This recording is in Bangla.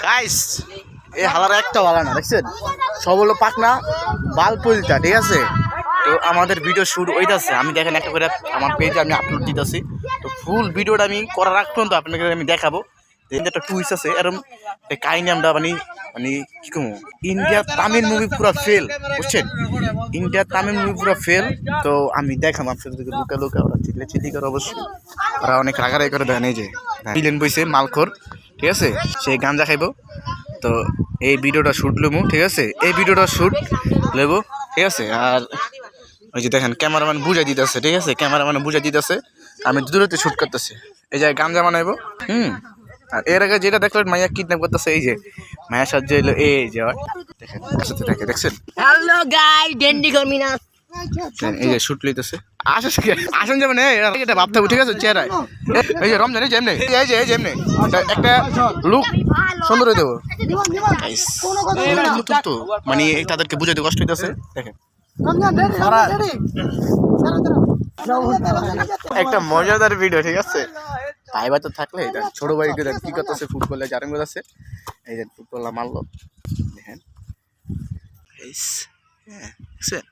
গাইস এই হালার একটা ভালো না দেখছেন সব হলো পাকনা বাল পুলটা ঠিক আছে। তো আমাদের ভিডিও শুট হইতাছে আমি দেখেন একটা করে আমার পেজে আমি আপলোড দিতেছি। তো ফুল ভিডিওটা আমি করার আগ পর্যন্ত আপনাকে আমি দেখাবো একটা টুইস্ট আছে এরকম কাহিনী আমরা মানে মানে কি কম ইন্ডিয়া তামিল মুভি পুরো ফেল বুঝছেন ইন্ডিয়া তামিল মুভি পুরো ফেল। তো আমি দেখাম আপনাদেরকে লুকা লুকা ওরা চিল্লে চিল্লি করে অবশ্যই ওরা অনেক রাগারাই করে দেন এই যে ভিলেন বইছে মালখোর ঠিক আছে সে গাঞ্জা খাইব। তো এই ভিডিওটা শুট নেবো ঠিক আছে এই ভিডিওটা শুট নেবো ঠিক আছে। আর ওই যে দেখেন ক্যামেরাম্যান বুঝাই দিতেছে ঠিক আছে ক্যামেরাম্যান বুঝাই দিতেছে আমি দূরতে শুট করতেছি এই যে গাঞ্জা বানাইবো আর এর আগে যেটা দেখলেন মাইয়া কিডন্যাপ করতেছে এই যে মায়ের সাহায্য হইলো এই যে দেখেন একসাথে দেখে দেখছেন হ্যালো গাই ডেন্ডি কর্মিনা এই যে শুট লইতেছে আসেন যাবেন এটা ভাবতে ঠিক আছে চেহারায় এই যে রমজান এই যে এমনি এই যে এমনি একটা লুক সুন্দর হয়ে দেবো নতুন তো মানে তাদেরকে বুঝাইতে কষ্ট হইতেছে দেখেন একটা মজাদার ভিডিও ঠিক আছে ভাই ভাই তো থাকলে ছোট ভাই কি করতেছে ফুটবলে জারেন আছে এই যে ফুটবল মারলো দেখেন হ্যাঁ